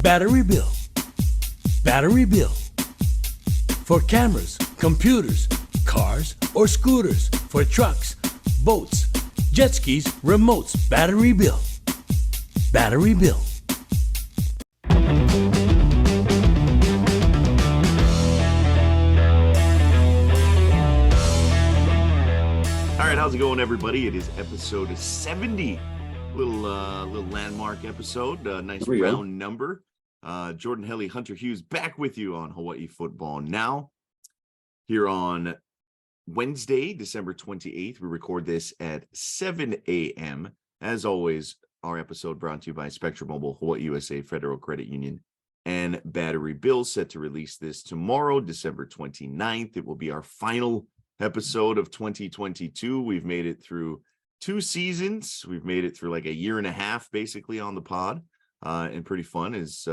Battery Bill. Battery Bill. For cameras, computers, cars, or scooters. For trucks, boats, jet skis, remotes. Battery Bill. Battery Bill. All right, how's it going, everybody? It is episode 70. Little landmark episode. Nice round number. Jordan, Helle, Hunter, Hughes back with you on Hawaii Football Now. Here on Wednesday, December 28th, we record this at 7 a.m. As always, our episode brought to you by Spectrum Mobile, Hawaii USA Federal Credit Union, and Battery Bill, set to release this tomorrow, December 29th. It will be our final episode of 2022. We've made it through 2 seasons. We've made it through like a year and a half, basically, on the pod, and pretty fun as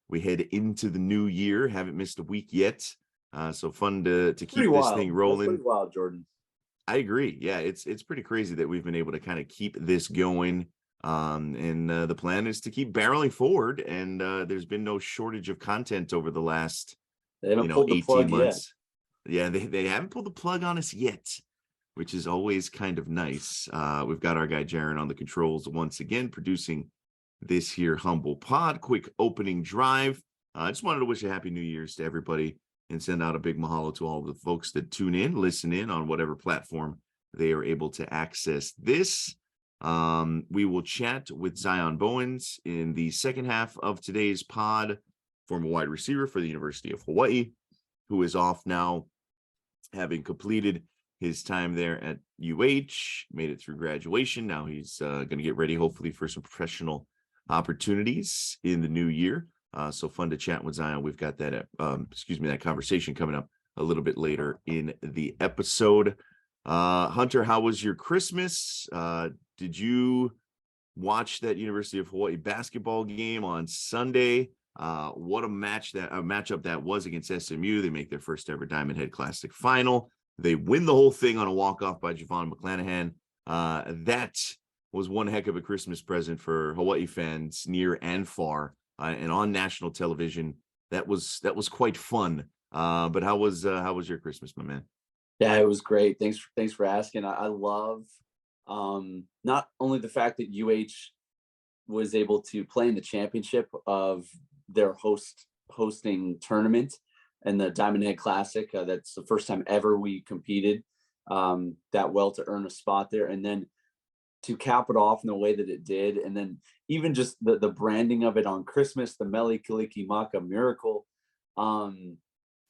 we head into the new year. Haven't missed a week yet, so fun to keep this thing rolling. That's pretty wild, Jordan. I agree. Yeah, it's pretty crazy that we've been able to kind of keep this going. And the plan is to keep barreling forward, and there's been no shortage of content over the last 18 months. Yeah, they haven't pulled the plug on us yet, which is always kind of nice. We've got our guy Jaron on the controls once again, producing this here humble pod. Quick opening drive. I just wanted to wish a happy New Year's to everybody and send out a big mahalo to all the folks that tune in, listen in on whatever platform they are able to access this. We will chat with Zion Bowens in the second half of today's pod, former wide receiver for the University of Hawaii, who is off now, having completed his time there at UH, made it through graduation. Now he's going to get ready, hopefully, for some professional opportunities in the new year. So fun to chat with Zion. We've got that, that conversation coming up a little bit later in the episode. Hunter, how was your Christmas? Did you watch that University of Hawaii basketball game on Sunday? What a matchup that was against SMU. They make their first ever Diamond Head Classic final. They win the whole thing on a walk-off by Javon McClanahan. That was one heck of a Christmas present for Hawaii fans near and far, and on national television. That was quite fun. But how was your Christmas, my man? Yeah, it was great. Thanks for asking. I love not only the fact that UH was able to play in the championship of their hosting tournament and the Diamond Head Classic. That's the first time ever we competed that well to earn a spot there, and then to cap it off in the way that it did, and then even just the branding of it on Christmas, the Mele Kalikimaka miracle.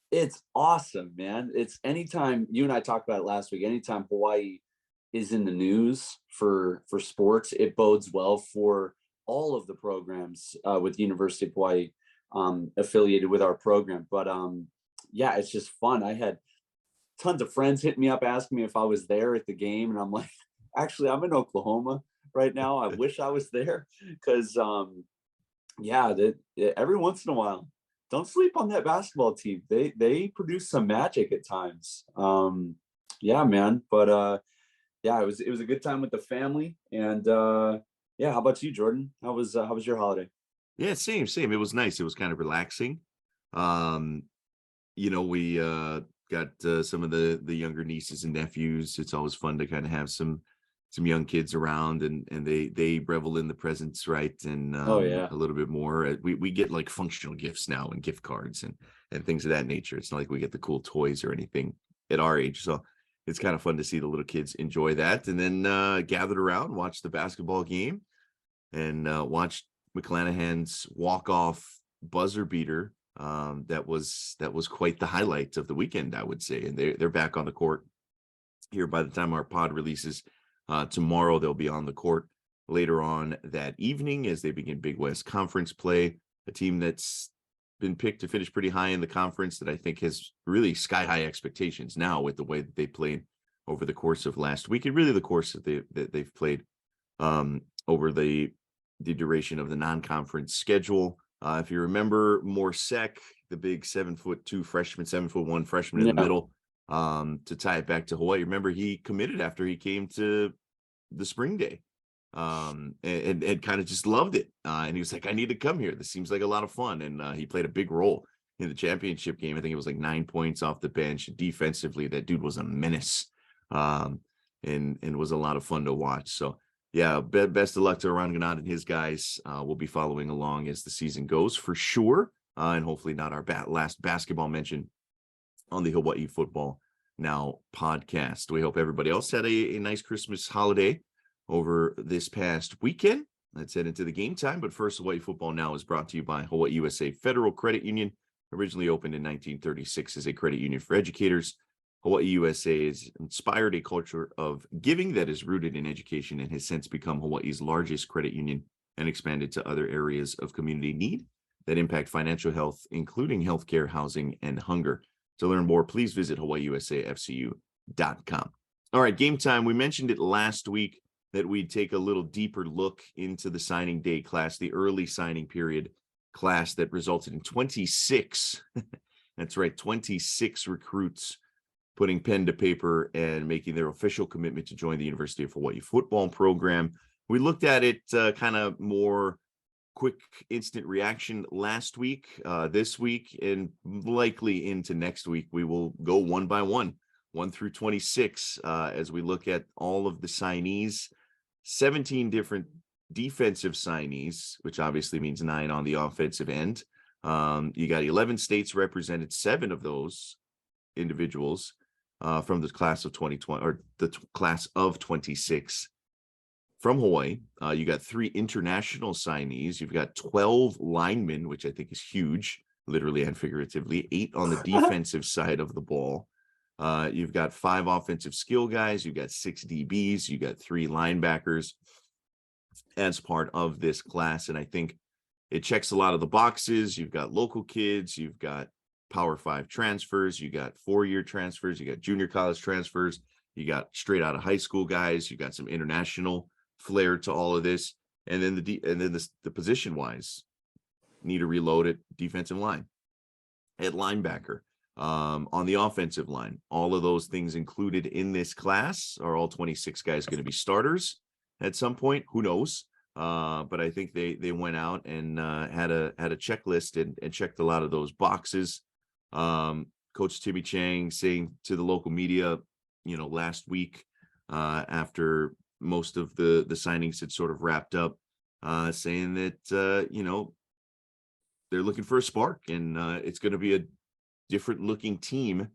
It's awesome, man. It's anytime, you and I talked about it last week, anytime Hawaii is in the news for sports, it bodes well for all of the programs with University of Hawaii affiliated with our program. But yeah, it's just fun. I had tons of friends hit me up asking me if I was there at the game, and I'm like, actually, I'm in Oklahoma right now. I wish I was there because every once in a while, don't sleep on that basketball team. They produce some magic at times. Yeah, man. But yeah, it was a good time with the family. And yeah, how about you, Jordan? How was your holiday? Yeah, same. It was nice. It was kind of relaxing. We got some of the younger nieces and nephews. It's always fun to kind of have some young kids around, and they revel in the presents, right? And a little bit more. We get like functional gifts now and gift cards and things of that nature. It's not like we get the cool toys or anything at our age. So it's kind of fun to see the little kids enjoy that, and then gathered around, watch the basketball game, and watched McClanahan's walk-off buzzer beater. That was quite the highlight of the weekend, I would say. And they're back on the court here by the time our pod releases. Tomorrow they'll be on the court later on that evening as they begin Big West Conference play, a team that's been picked to finish pretty high in the conference that I think has really sky-high expectations now with the way that they played over the course of last week, and really the course that they've played over the duration of the non-conference schedule. If you remember Morsek, the big 7'2" freshman, 7'1" freshman in the middle, to tie it back to Hawaii. Remember, he committed after he came to the spring day and kind of just loved it. And he was like, I need to come here. This seems like a lot of fun. And he played a big role in the championship game. I think it was like 9 points off the bench. Defensively, that dude was a menace, and was a lot of fun to watch. So yeah, best of luck to Ron Ganad and his guys. We'll be following along as the season goes for sure. And hopefully not our last basketball mention on the Hawaii Football Now podcast. We hope everybody else had a nice Christmas holiday over this past weekend. Let's head into the game time. But first, Hawaii Football Now is brought to you by Hawaii USA Federal Credit Union. Originally opened in 1936 as a credit union for educators, Hawaii USA has inspired a culture of giving that is rooted in education and has since become Hawaii's largest credit union and expanded to other areas of community need that impact financial health, including healthcare, housing, and hunger. To learn more, please visit hawaiiusafcu.com. All right, game time. We mentioned it last week that we'd take a little deeper look into the signing day class, the early signing period class that resulted in 26. That's right, 26 recruits putting pen to paper and making their official commitment to join the University of Hawaii football program. We looked at it kind of more quick instant reaction last week. This week and likely into next week, we will go one by one through 26 as we look at all of the signees, 17 different defensive signees, which obviously means 9 on the offensive end. You got 11 states represented, 7 of those individuals from the class of 2020 or the class of 26 from Hawaii. You got 3 international signees. You've got 12 linemen, which I think is huge, literally and figuratively, 8 on the defensive side of the ball. You've got 5 offensive skill guys. You've got 6 DBs. You got 3 linebackers as part of this class. And I think it checks a lot of the boxes. You've got local kids. You've got Power 5 transfers. You got 4-year transfers. You got junior college transfers. You got straight out of high school guys. You got some international flair to all of this. And then the position wise, need to reload at defensive line, at linebacker, on the offensive line. All of those things included in this class. Are all 26 guys going to be starters at some point? Who knows? But I think they went out and had a checklist and checked a lot of those boxes. Coach Timmy Chang saying to the local media, last week, after most of the signings had sort of wrapped up, saying that they're looking for a spark, and it's going to be a different looking team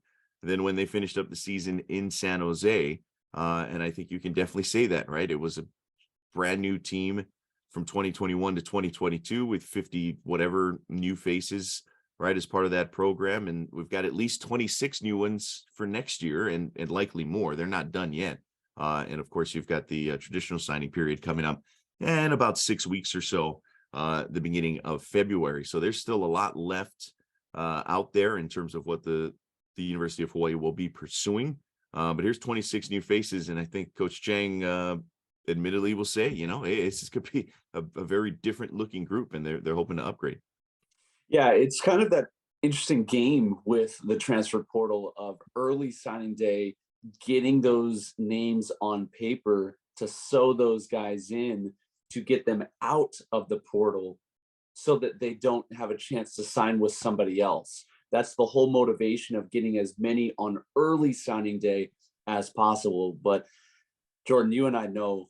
than when they finished up the season in San Jose. And I think you can definitely say that, right? It was a brand new team from 2021 to 2022 with 50 whatever new faces, right, as part of that program. And we've got at least 26 new ones for next year and likely more. They're not done yet. And of course, you've got the traditional signing period coming up in about 6 weeks or so, the beginning of February. So there's still a lot left out there in terms of what the University of Hawaii will be pursuing. But here's 26 new faces. And I think Coach Chang admittedly will say, hey, this could be a very different looking group, and they're hoping to upgrade. Yeah, it's kind of that interesting game with the transfer portal of early signing day, getting those names on paper to sew those guys in to get them out of the portal so that they don't have a chance to sign with somebody else. That's the whole motivation of getting as many on early signing day as possible. But Jordan, you and I know,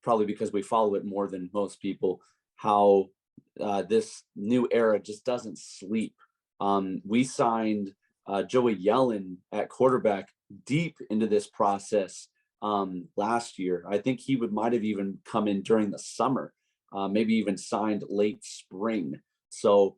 probably because we follow it more than most people, how this new era just doesn't sleep. We signed Joey Yellen at quarterback deep into this process last year. I think he might have even come in during the summer, maybe even signed late spring. So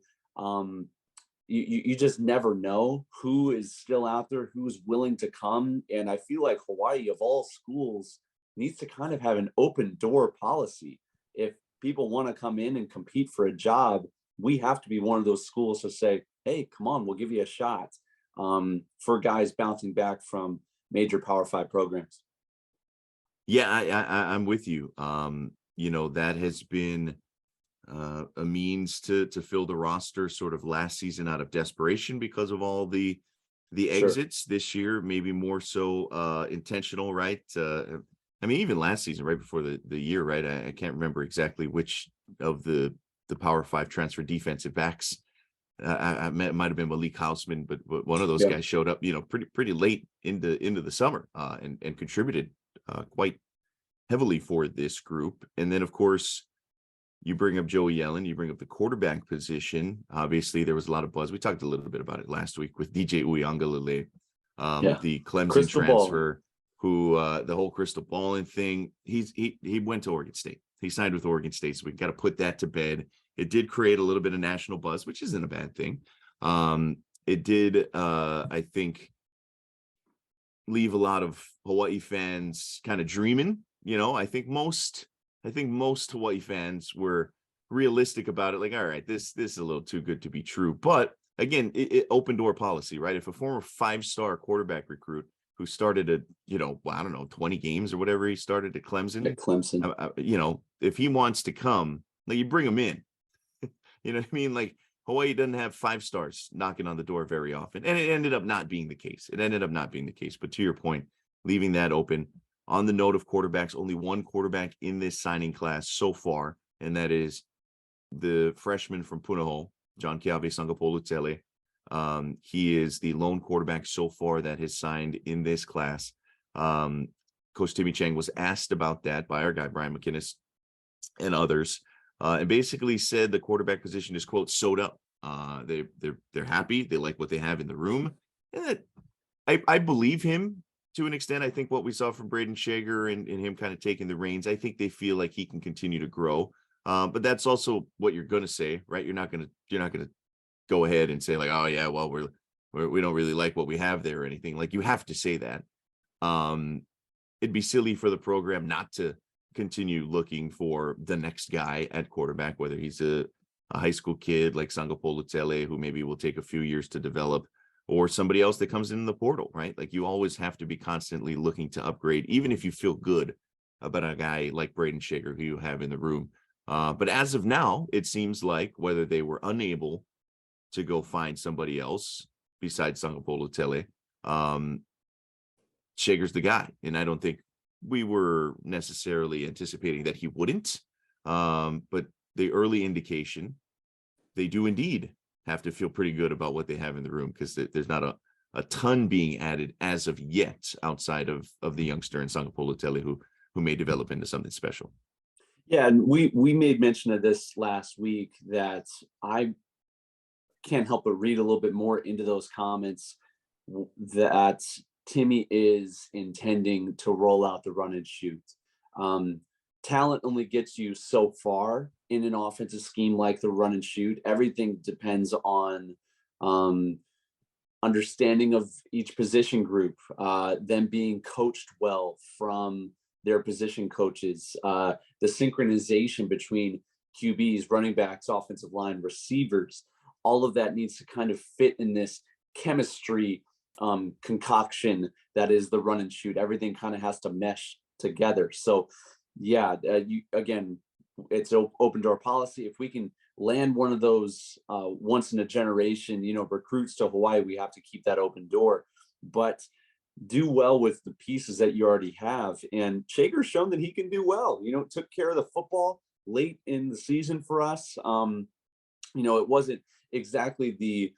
you just never know who is still out there, who's willing to come. And I feel like Hawaii, of all schools, needs to kind of have an open door policy. If people want to come in and compete for a job, we have to be one of those schools to say, hey, come on, we'll give you a shot, for guys bouncing back from major Power 5 programs. Yeah, I'm with you. That has been a means to fill the roster sort of last season out of desperation because of all the exits. This year, maybe more so intentional, right? I mean, even last season, right before the year, right? I can't remember exactly which of the Power Five transfer defensive backs. It might have been Malik Hausman, but one of those Yeah. guys showed up, pretty late into the summer, and contributed quite heavily for this group. And then, of course, you bring up Joey Yellen, you bring up the quarterback position. Obviously, there was a lot of buzz. We talked a little bit about it last week with DJ Uiagalelei, Yeah. the Clemson Crystal ball. transfer, who the whole crystal balling thing. He went to Oregon State. He signed with Oregon State, so we got to put that to bed. It did create a little bit of national buzz, which isn't a bad thing. It did, I think, leave a lot of Hawaii fans kind of dreaming. I think most Hawaii fans were realistic about it. Like, all right, this is a little too good to be true. But again, it open door policy, right? If a former 5-star quarterback recruit who started at, I don't know, 20 games or whatever he started at Clemson, At Clemson. if he wants to come, like, you bring him in. You know what I mean? Like, Hawaii doesn't have 5 stars knocking on the door very often. And it ended up not being the case. But to your point, leaving that open. On the note of quarterbacks, only one quarterback in this signing class so far, and that is the freshman from Punahou, John Keawe Sangapolu-Tele. He is the lone quarterback so far that has signed in this class. Coach Timmy Chang was asked about that by our guy, Brian McInnes, and others, and basically said the quarterback position is, quote, sewed up. They're happy. They like what they have in the room. And I believe him to an extent. I think what we saw from Braden Shager and him kind of taking the reins, I think they feel like he can continue to grow. But that's also what you're going to say, right? You're not going to go ahead and say like, oh yeah, well, we don't really like what we have there or anything. Like, you have to say that. It'd be silly for the program not to continue looking for the next guy at quarterback, whether he's a high school kid like Sangapolu-Tele, who maybe will take a few years to develop, or somebody else that comes in the portal, right? Like, you always have to be constantly looking to upgrade, even if you feel good about a guy like Braden Shager who you have in the room. But as of now, it seems like whether they were unable to go find somebody else besides Sangapolu-Tele, Shager's the guy. And I don't think we were necessarily anticipating that he wouldn't. But the early indication, they do indeed have to feel pretty good about what they have in the room, because there's not a ton being added as of yet outside of the youngster and Sangapolu-Tele who may develop into something special. Yeah, and we made mention of this last week, that I can't help but read a little bit more into those comments, that Timmy is intending to roll out the run and shoot. Talent only gets you so far in an offensive scheme like the run and shoot. Everything depends on understanding of each position group, them being coached well from their position coaches, the synchronization between QBs, running backs, offensive line, receivers. All of that needs to kind of fit in this chemistry concoction that is the run and shoot. Everything kind of has to mesh together. So yeah, it's open door policy. If we can land one of those once in a generation, recruits to Hawaii, we have to keep that open door, but do well with the pieces that you already have. And Shager's shown that he can do well. Took care of the football late in the season for us. It wasn't exactly the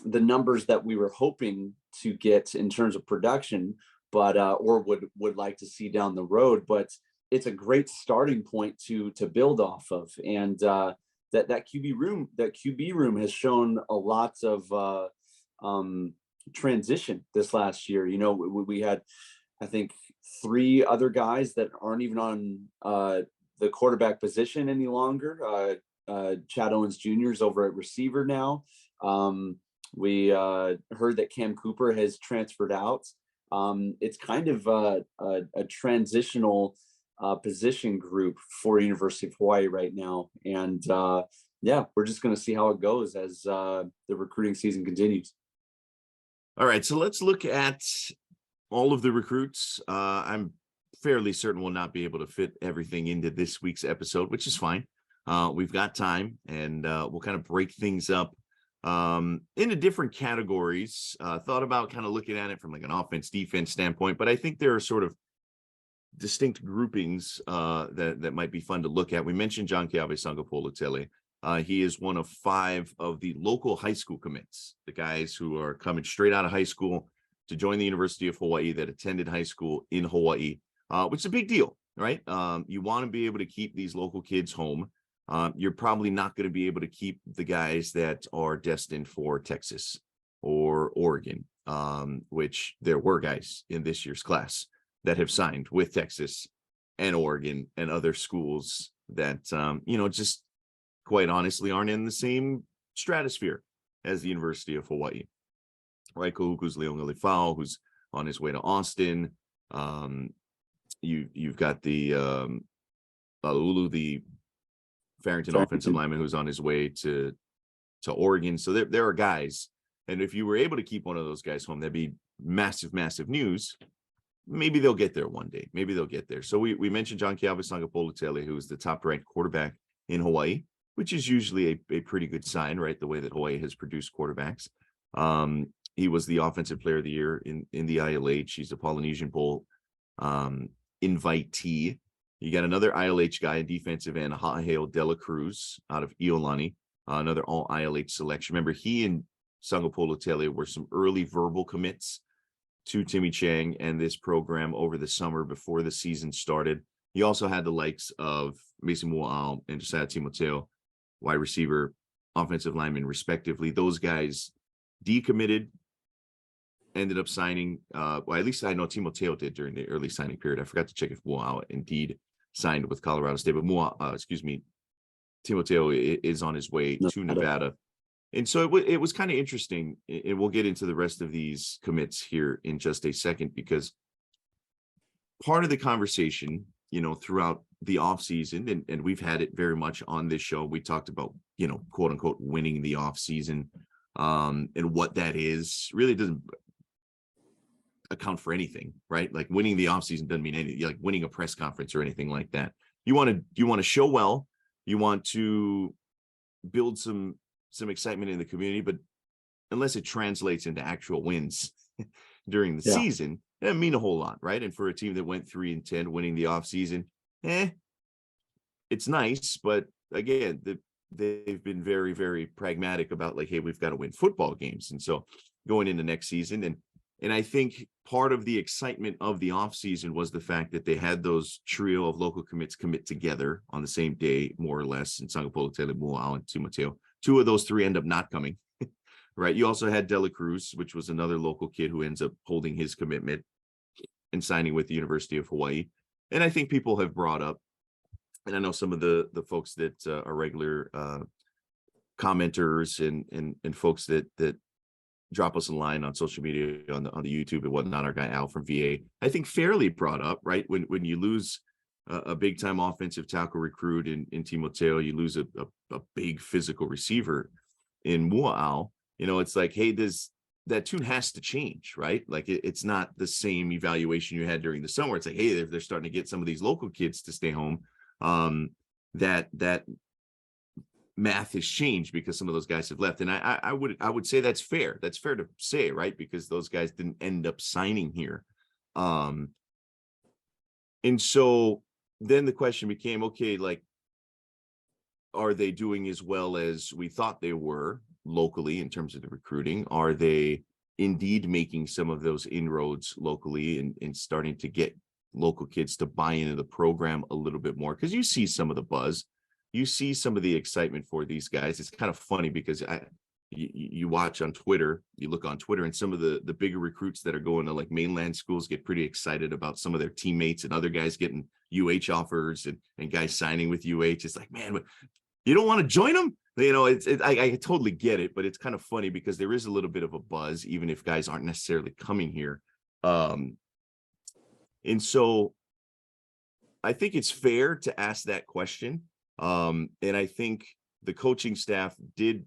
numbers that we were hoping to get in terms of production, but or would like to see down the road. But it's a great starting point to build off of. And that QB room has shown a lot of transition this last year. We had, I think, 3 other guys that aren't even on the quarterback position any longer. Chad Owens Jr. is over at receiver now. We heard that Cam Cooper has transferred out. It's kind of a transitional position group for University of Hawaii right now. And we're just going to see how it goes as the recruiting season continues. All right, so let's look at all of the recruits. I'm fairly certain we'll not be able to fit everything into this week's episode, which is fine. We've got time, and we'll kind of break things up into different categories. Thought about kind of looking at it from like an offense defense standpoint, but I think there are sort of distinct groupings that might be fun to look at. We mentioned John Chiave Sangapolutele. He is one of 5 of the local high school commits, the guys who are coming straight out of high school to join the University of Hawaii, that attended high school in Hawaii, which is a big deal, right? You want to be able to keep these local kids home. You're probably not going to be able to keep the guys that are destined for Texas or Oregon, which there were guys in this year's class that have signed with Texas and Oregon and other schools that, just quite honestly aren't in the same stratosphere as the University of Hawaii. Right, Kahuku's Leon Galifao, who's on his way to Austin. You've got the Ulu, the Farrington offensive lineman, who's on his way to Oregon. So there are guys, and if you were able to keep one of those guys home, that'd be massive, massive news. Maybe they'll get there one day. Maybe they'll get there. So we mentioned John Chiave Sangapolutele, who is the top-ranked quarterback in Hawaii, which is usually a pretty good sign, right? The way that Hawaii has produced quarterbacks. He was the offensive player of the year in the ILH. He's a Polynesian Bowl invitee. You got another ILH guy, defensive end, Ha'aheo Dela Cruz out of Iolani, another all ILH selection. Remember, he and Sangapolutele were some early verbal commits to Timmy Chang and this program over the summer before the season started. He also had the likes of Mason Moa'au and Josiah Timoteo, wide receiver, offensive lineman, respectively. Those guys decommitted, ended up signing. Well, at least I know Timoteo did during the early signing period. I forgot to check if Moa'au indeed signed with Colorado State, but Timoteo is on his way to Nevada. And so it was kind of interesting, and we'll get into the rest of these commits here in just a second, because part of the conversation, throughout the offseason, and we've had it very much on this show, we talked about, quote unquote, winning the offseason, and what that is. Really doesn't account for anything, right? Like winning the offseason doesn't mean anything, like winning a press conference or anything like that. You want to show well, you want to build some excitement in the community, but unless it translates into actual wins during the season, it doesn't mean a whole lot, right? And for a team that went 3-10, winning the offseason, it's nice, but again, they've been very, very pragmatic about like, hey, we've got to win football games. And so going into next season, and I think part of the excitement of the offseason was the fact that they had those trio of local commits commit together on the same day, more or less, in Sangapolutele, Moa'au, and Timoteo. 2 of those 3 end up not coming, right? You also had Dela Cruz, which was another local kid who ends up holding his commitment and signing with the University of Hawaii. And I think people have brought up, and I know some of the folks that are regular commenters and folks that drop us a line on social media, on the YouTube and whatnot, our guy Al from VA, I think fairly brought up, right? When you lose a big time offensive tackle recruit in Timoteo, you lose a big physical receiver in Moa'au, it's like, hey, that tune has to change, right? Like it's not the same evaluation you had during the summer. It's like, hey, they're starting to get some of these local kids to stay home. That math has changed because some of those guys have left. And I would say that's fair. That's fair to say, right? Because those guys didn't end up signing here. And so then the question became, okay, like, are they doing as well as we thought they were locally in terms of the recruiting? Are they indeed making some of those inroads locally and starting to get local kids to buy into the program a little bit more? Because you see some of the buzz, you see some of the excitement for these guys. It's kind of funny because you watch on Twitter, you look on Twitter, and some of the bigger recruits that are going to like mainland schools get pretty excited about some of their teammates and other guys getting UH offers and guys signing with UH. It's like, man, you don't want to join them? I totally get it, but it's kind of funny because there is a little bit of a buzz, even if guys aren't necessarily coming here. And so I think it's fair to ask that question. And I think the coaching staff did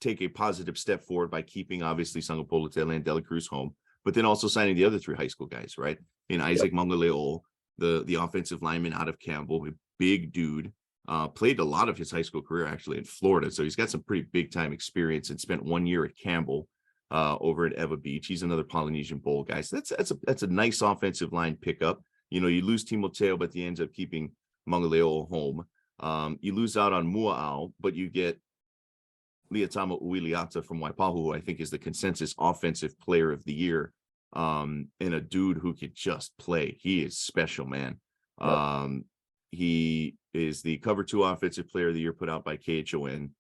take a positive step forward by keeping, obviously, Sangapolutele and Dela Cruz home, but then also signing the other 3 high school guys, right? And Isaac Mangaleo, the offensive lineman out of Campbell, a big dude, played a lot of his high school career actually in Florida. So he's got some pretty big time experience and spent 1 year at Campbell over at Eva Beach. He's another Polynesian Bowl guy. So that's a nice offensive line pickup. You lose Timoteo, but he ends up keeping Mangaleo home. You lose out on Mua'au, but you get Liatama Uiliata from Waipahu, who I think is the consensus offensive player of the year, and a dude who could just play. He is special, man. Yep. He is the cover 2 offensive player of the year put out by KHON.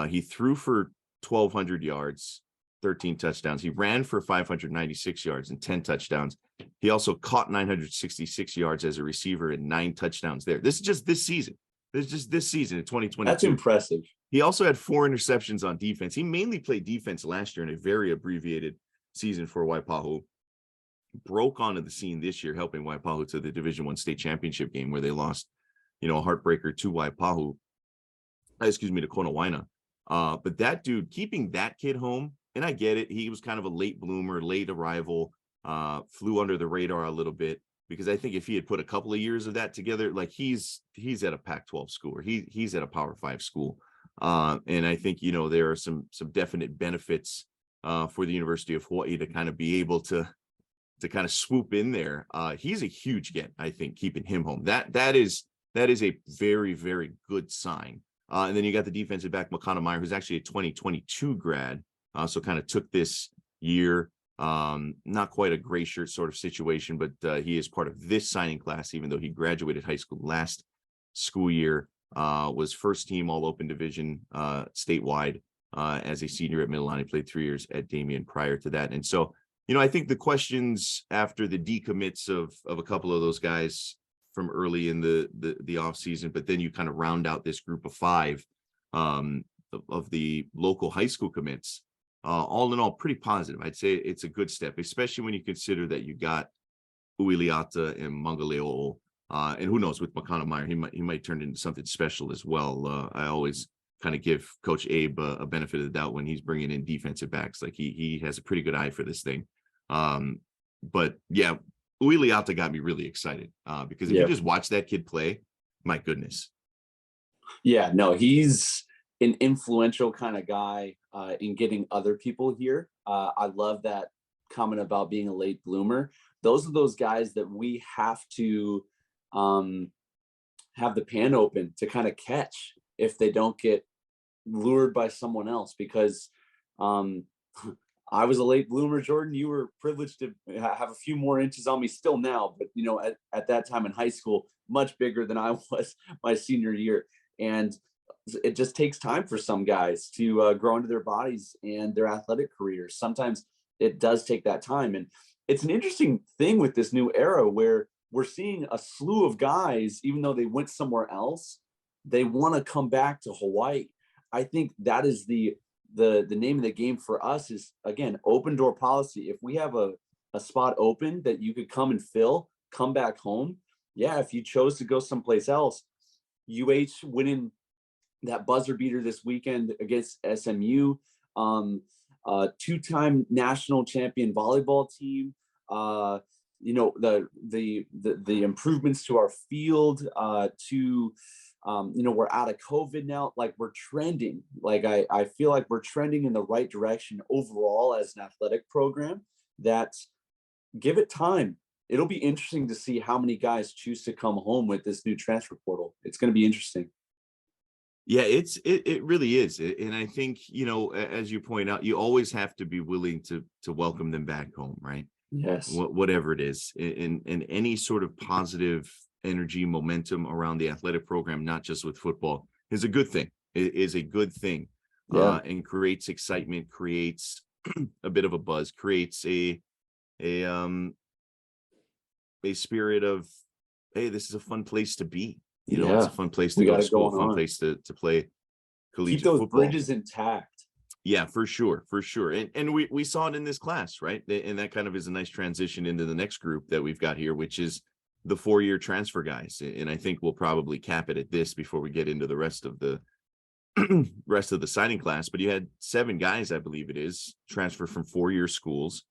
He threw for 1,200 yards, 13 touchdowns. He ran for 596 yards and 10 touchdowns. He also caught 966 yards as a receiver and 9 touchdowns there. This is just this season. This is just this season in 2022. That's impressive. He also had 4 interceptions on defense. He mainly played defense last year in a very abbreviated season for Waipahu. Broke onto the scene this year, helping Waipahu to the Division I state championship game where they lost, a heartbreaker to Waipahu, to Konawaina. But that dude, keeping that kid home, and I get it, he was kind of a late bloomer, late arrival, flew under the radar a little bit, because I think if he had put a couple of years of that together, like he's at a Pac-12 school, or he's at a Power 5 school. And I think, there are some definite benefits for the University of Hawaii to kind of be able to kind of swoop in there. He's a huge get, I think, keeping him home. That is a very, very good sign. And then you got the defensive back, Makana Meyer, who's actually a 2022 grad. So kind of took this year, not quite a gray shirt sort of situation, but he is part of this signing class, even though he graduated high school last school year, was first team all open division statewide as a senior at Mililani, played 3 years at Damien prior to that. And so, I think the questions after the decommits of a couple of those guys from early in the off season, but then you kind of round out this group of 5 of the local high school commits. All in all, pretty positive. I'd say it's a good step, especially when you consider that you got Uiliata and Mangaleo, and who knows, with Makana Meyer, he might turn into something special as well. I always kind of give Coach Abe a benefit of the doubt when he's bringing in defensive backs. Like he has a pretty good eye for this thing. But yeah, Uiliata got me really excited because if you just watch that kid play, my goodness. Yeah, no, he's an influential kind of guy in getting other people here. I love that comment about being a late bloomer. Those are those guys that we have to have the pan open to kind of catch if they don't get lured by someone else, because I was a late bloomer, Jordan. You were privileged to have a few more inches on me still now, but at that time in high school, much bigger than I was my senior year. And it just takes time for some guys to grow into their bodies and their athletic careers. Sometimes it does take that time. And it's an interesting thing with this new era where we're seeing a slew of guys, even though they went somewhere else, they want to come back to Hawaii. I think that is the name of the game for us is, again, open door policy. If we have a spot open that you could come and fill, come back home. Yeah, if you chose to go someplace else, winning that buzzer beater this weekend against SMU, 2-time national champion volleyball team, the improvements to our field, we're out of COVID now. Like we're trending. Like I feel like we're trending in the right direction overall as an athletic program. That give it time. It'll be interesting to see how many guys choose to come home with this new transfer portal. It's going to be interesting. Yeah, it really is. And I think, as you point out, you always have to be willing to welcome them back home, right? Yes. Whatever it is, in any sort of positive energy, momentum around the athletic program, not just with football, is a good thing. It is a good thing. Yeah. And creates excitement, creates a bit of a buzz, creates a spirit of, hey, this is a fun place to be. It's a fun place to go to school, a fun place to play collegiate Keep those football. bridges intact. Yeah, for sure. And we saw it in this class, right? And that kind of is a nice transition into the next group that we've got here, which is the 4-year transfer guys. And I think we'll probably cap it at this before we get into the rest of the signing class. But you had 7 guys, I believe it is, transfer from 4-year schools.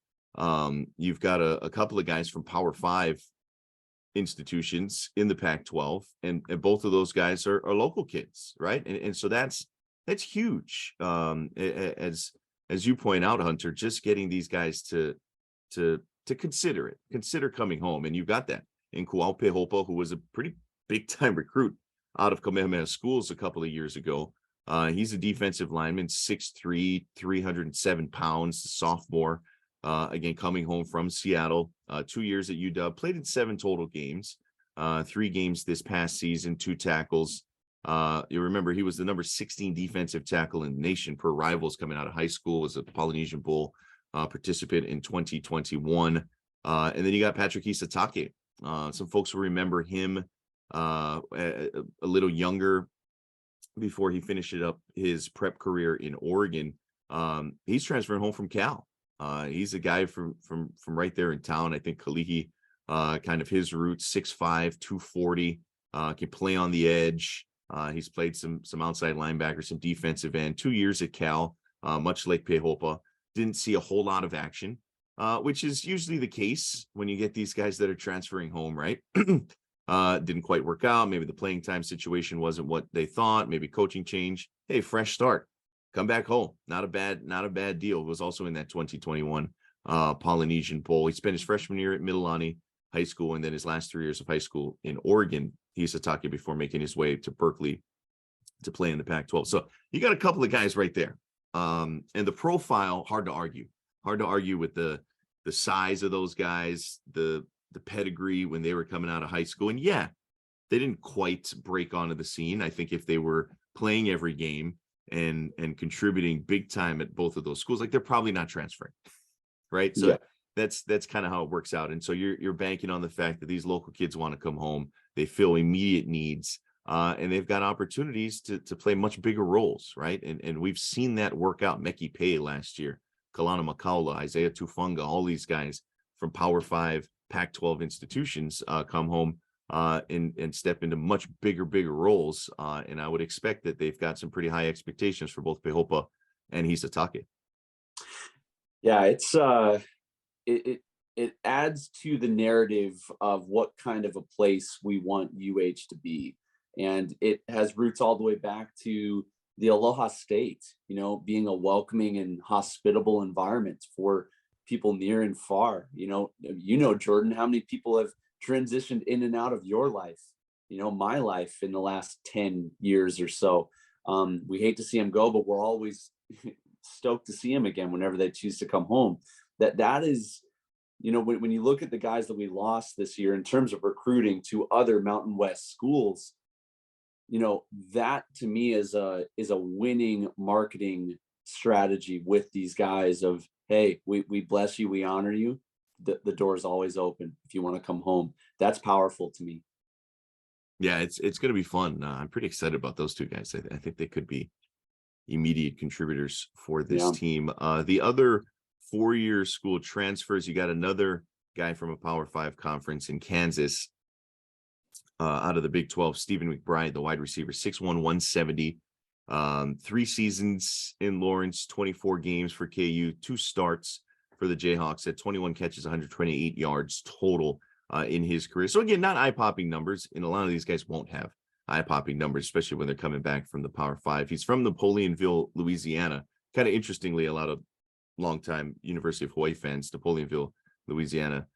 You've got a couple of guys from Power 5 institutions in the Pac-12, and both of those guys are local kids, right? And so that's huge. As you point out, Hunter, just getting these guys to consider coming home, and you've got that. in Kuaupehopa, who was a pretty big time recruit out of Kamehameha Schools a couple of years ago. He's a defensive lineman, 6'3", 307 pounds, sophomore. Again, coming home from Seattle, 2 years at UW, played in 7 total games, 3 games this past season, 2 tackles. You remember he was the number 16 defensive tackle in the nation per Rivals coming out of high school, was a Polynesian Bowl participant in 2021. And then you got Patrick Isatake. Some folks will remember him a little younger before he finished up his prep career in Oregon. He's transferring home from Cal. He's a guy from right there in town. I think Kalihi, kind of his roots, 6'5", 240, can play on the edge. He's played some outside linebacker, some defensive end, 2 years at Cal, much like Pehopa. Didn't see a whole lot of action, which is usually the case when you get these guys that are transferring home, right? Didn't quite work out. Maybe the playing time situation wasn't what they thought. Maybe coaching change. Hey, fresh start. Come back home. Not a bad deal. It was also in that 2021 Polynesian Bowl. He spent his freshman year at Mililani High School and then his last 3 years of high school in Oregon, Hisatake, before making his way to Berkeley to play in the Pac-12. So you got a couple of guys right there. And the profile, hard to argue with the size of those guys, the pedigree when they were coming out of high school. And yeah, they didn't quite break onto the scene. I think if they were playing every game and contributing big time at both of those schools, like, they're probably not transferring, right? So yeah, that's kind of how it works out. And so you're banking on the fact that these local kids want to come home, they fill immediate needs, and they've got opportunities to play much bigger roles, right? And we've seen that work out. Meki Pei last year, Kalana Makaula, Isaiah Tufunga, all these guys from Power 5 Pac-12 institutions come home and step into much bigger it. And I would expect that they've got some pretty high expectations for both Pehopa and Hisatake. Yeah, it's it adds to the narrative of what kind of a place we want UH to be. And it has roots all the way back to the Aloha State, being a welcoming and hospitable environment for people near and far. Jordan, how many people have transitioned in and out of your life, my life in the last 10 years or so. We hate to see them go, but we're always stoked to see them again whenever they choose to come home. That is, when you look at the guys that we lost this year in terms of recruiting to other Mountain West schools, that to me is a winning marketing strategy with these guys of, hey, we bless you, we honor you. The door is always open if you want to come home. That's powerful to me. Yeah, it's going to be fun. I'm pretty excited about those two guys. I think they could be immediate contributors for this team. The other 4-year school transfers, you got another guy from a Power 5 conference in Kansas, out of the Big 12, Stephen McBride, the wide receiver, 6'1", 170. 3 seasons in Lawrence, 24 games for KU, 2 starts for the Jayhawks, at 21 catches, 128 yards total in his career. So again, not eye-popping numbers, and a lot of these guys won't have eye-popping numbers, especially when they're coming back from the Power 5. He's from Napoleonville, Louisiana. Kind of interestingly, a lot of longtime University of Hawaii fans, Napoleonville, Louisiana,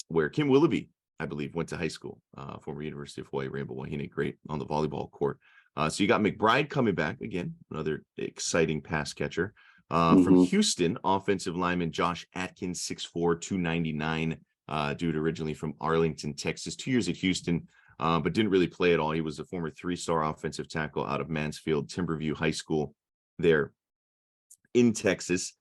where Kim Willoughby, I believe, went to high school, former University of Hawaii Rainbow Wahine great on the volleyball court. So you got McBride coming back again, another exciting pass catcher. From Houston, offensive lineman Josh Atkins, 6'4", 299, dude originally from Arlington, Texas, 2 years at Houston, but didn't really play at all. He was a former 3-star offensive tackle out of Mansfield Timberview High School there in Texas.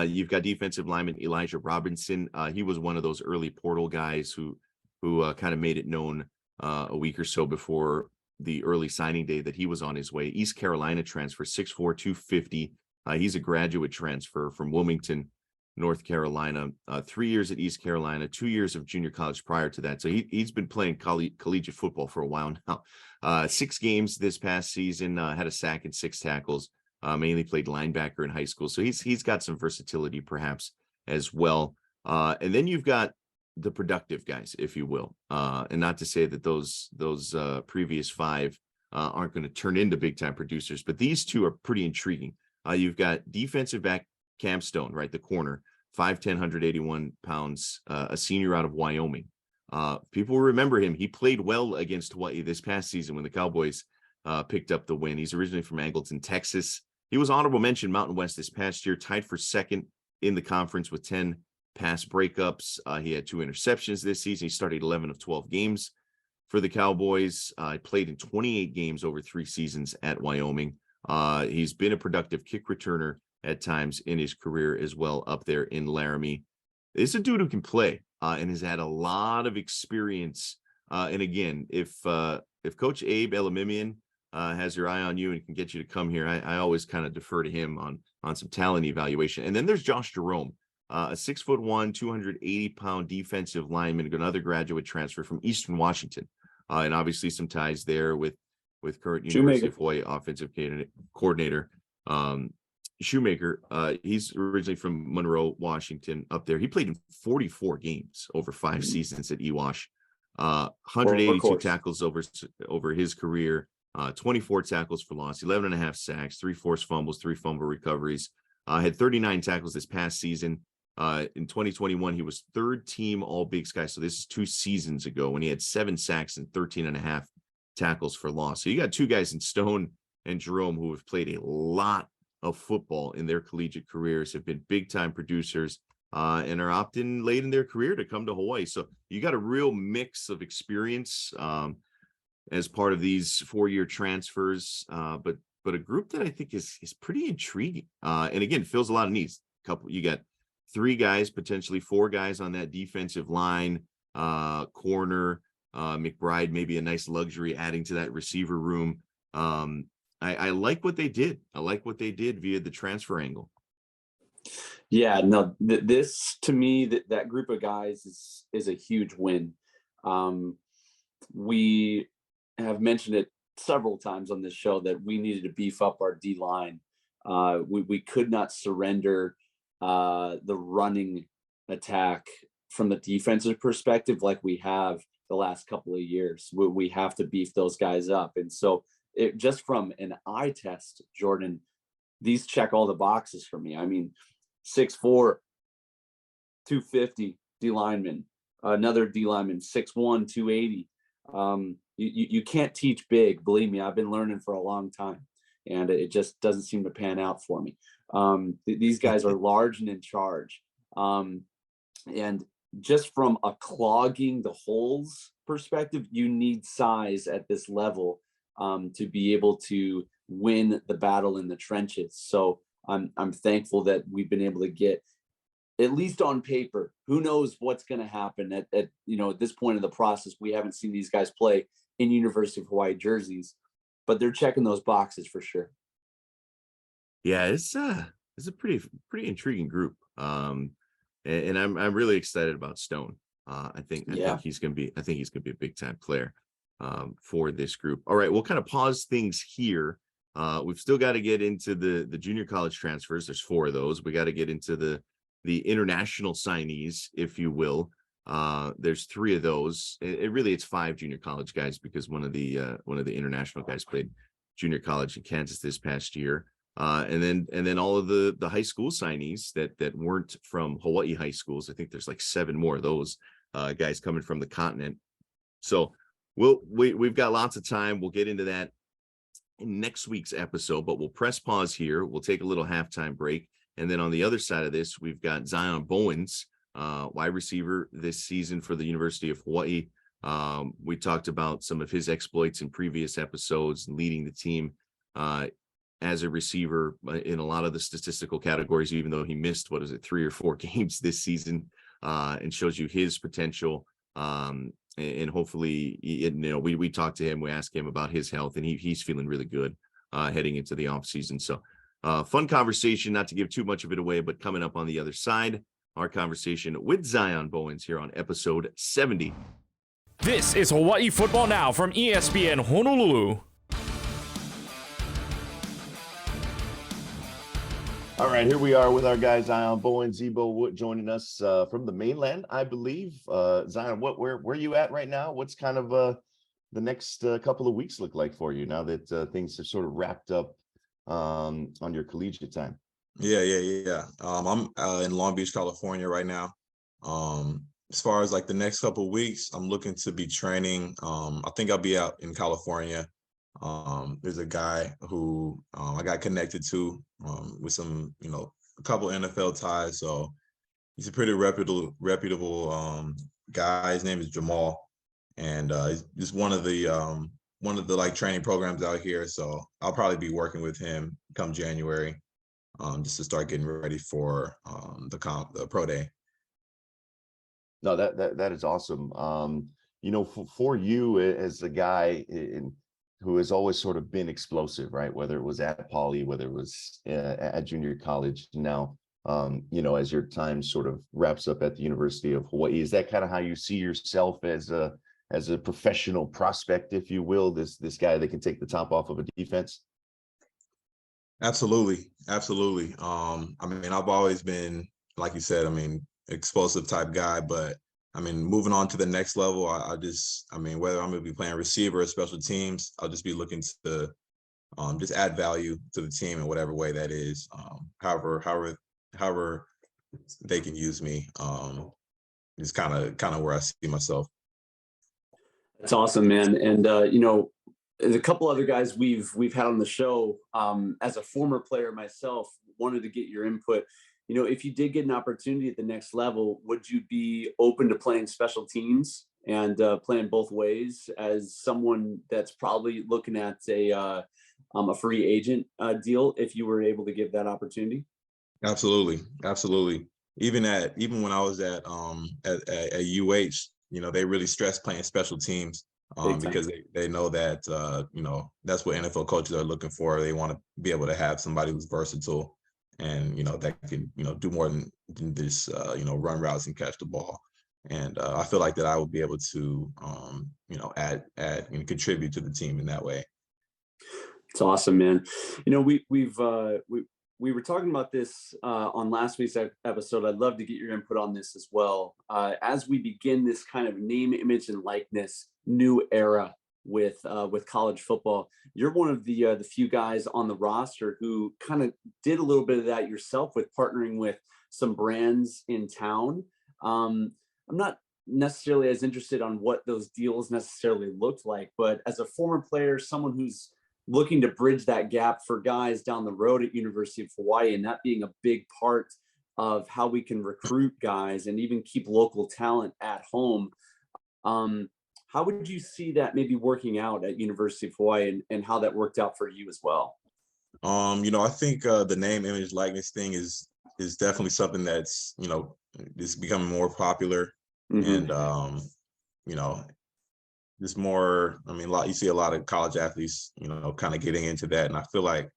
You've got defensive lineman Elijah Robinson. He was one of those early portal guys who kind of made it known a week or so before the early signing day that he was on his way. East Carolina transfer, 6'4", 250. He's a graduate transfer from Wilmington, North Carolina. 3 years at East Carolina, 2 years of junior college prior to that. So he's been playing collegiate football for a while now. 6 games this past season, had a sack and 6 tackles. Mainly played linebacker in high school. So he's got some versatility perhaps as well. And then you've got the productive guys, if you will. And not to say that those previous 5 aren't going to turn into big time producers, but these 2 are pretty intriguing. You've got defensive back Cam Stone, right? The corner, 5'10", 181 pounds, a senior out of Wyoming. People remember him. He played well against Hawaii this past season when the Cowboys picked up the win. He's originally from Angleton, Texas. He was honorable mention Mountain West this past year, tied for second in the conference with 10 pass breakups. He had 2 interceptions this season. He started 11 of 12 games for the Cowboys. He played in 28 games over 3 seasons at Wyoming. He's been a productive kick returner at times in his career as well up there in Laramie. It's a dude who can play and has had a lot of experience. And again, if Coach Abe Elamimian has your eye on you and can get you to come here, I always kind of defer to him on some talent evaluation. And then there's Josh Jerome, a 6'1", 280-pound defensive lineman, another graduate transfer from Eastern Washington, and obviously some ties there with current University of Hawaii offensive coordinator Shoemaker. He's originally from Monroe, Washington, up there. He played in 44 games over 5 seasons at EWASH. 182 tackles over his career, 24 tackles for loss, 11.5 sacks, 3 forced fumbles, 3 fumble recoveries. Had 39 tackles this past season. In 2021, he was 3rd team All Big Sky. So this is 2 seasons ago when he had 7 sacks and 13.5 tackles for loss. So you got 2 guys in Stone and Jerome who have played a lot of football in their collegiate careers, have been big time producers, and are opting late in their career to come to Hawaii. So you got a real mix of experience as part of these 4-year transfers, but a group that I think is pretty intriguing. And again, fills a lot of needs. You got 3 guys, potentially 4 guys on that defensive line, corner, McBride, maybe a nice luxury adding to that receiver room. I like what they did. I like what they did via the transfer angle. Yeah, no, this to me, that group of guys is a huge win. We have mentioned it several times on this show that we needed to beef up our D line. We could not surrender the running attack from the defensive perspective like we have the last couple of years. We have to beef those guys up. And so just from an eye test, Jordan, these check all the boxes for me. I mean, 6'4", 250 D lineman, another D lineman, 6'1", 280. You can't teach big. Believe me, I've been learning for a long time, and it just doesn't seem to pan out for me. These guys are large and in charge. And just from a clogging the holes perspective, you need size at this level to be able to win the battle in the trenches. So I'm thankful that we've been able to get, at least on paper, who knows what's going to happen at this point of the process. We haven't seen these guys play in University of Hawaii jerseys, but they're checking those boxes for sure. Yeah, it's a pretty intriguing group. And I'm really excited about Stone. I think he's going to be a big time player for this group. All right, we'll kind of pause things here. We've still got to get into the junior college transfers. There's 4 of those. We got to get into the international signees, if you will. There's 3 of those. It's 5 junior college guys because one of the international guys played junior college in Kansas this past year. And then all of the high school signees that weren't from Hawaii high schools. I think there's like 7 more of those guys coming from the continent. So we've got lots of time. We'll get into that in next week's episode, but we'll press pause here. We'll take a little halftime break. And then on the other side of this, we've got Zion Bowens, wide receiver this season for the University of Hawaii. We talked about some of his exploits in previous episodes, leading the team as a receiver in a lot of the statistical categories, even though he missed, 3 or 4 games this season, and shows you his potential. And hopefully, we talked to him, we asked him about his health, and he's feeling really good heading into the off season. So fun conversation, not to give too much of it away, but coming up on the other side, our conversation with Zion Bowens here on episode 70. This is Hawaii Football Now from ESPN Honolulu. All right, here we are with our guy Zion Bowens, Zebo Wood, joining us from the mainland, I believe. Zion, where are you at right now? What's kind of the next couple of weeks look like for you now that things have sort of wrapped up on your collegiate time? Yeah. I'm in Long Beach, California right now. as far as like the next couple of weeks, I'm looking to be training. I think I'll be out in California. There's a guy who I got connected to with some, a couple NFL ties. So he's a pretty reputable guy. His name is Jamal, and he's just one of the like training programs out here. So I'll probably be working with him come January, just to start getting ready for the pro day. No, that is awesome. For you as a guy who has always sort of been explosive, right? Whether it was at Poly, whether it was at junior college, now, as your time sort of wraps up at the University of Hawaii, is that kind of how you see yourself as a professional prospect, if you will, this guy that can take the top off of a defense? Absolutely. I mean, I've always been, like you said, explosive type guy, but moving on to the next level, whether I'm going to be playing receiver or special teams, I'll just be looking to just add value to the team in whatever way that is. However they can use me, is kind of where I see myself. That's awesome, man. And there's a couple other guys we've had on the show. As a former player myself, wanted to get your input. If you did get an opportunity at the next level, would you be open to playing special teams and playing both ways as someone that's probably looking at a free agent deal if you were able to give that opportunity? Absolutely. Even when I was at UH, they really stress playing special teams because they know that that's what NFL coaches are looking for. They want to be able to have somebody who's versatile and that can do more than this run routes and catch the ball. And I feel like that I would be able to add and contribute to the team in that way. It's awesome, man. We were talking about this on last week's episode. I'd love to get your input on this as well. As we begin this kind of name, image, and likeness new era with college football, you're one of the few guys on the roster who kind of did a little bit of that yourself with partnering with some brands in town. I'm not necessarily as interested on what those deals necessarily looked like, but as a former player, someone who's looking to bridge that gap for guys down the road at University of Hawaii, and that being a big part of how we can recruit guys and even keep local talent at home. How would you see that maybe working out at University of Hawaii and how that worked out for you as well? I think the name, image, likeness thing is definitely something that's, is becoming more popular. Mm-hmm. And, there's more, you see a lot of college athletes, kind of getting into that. And I feel like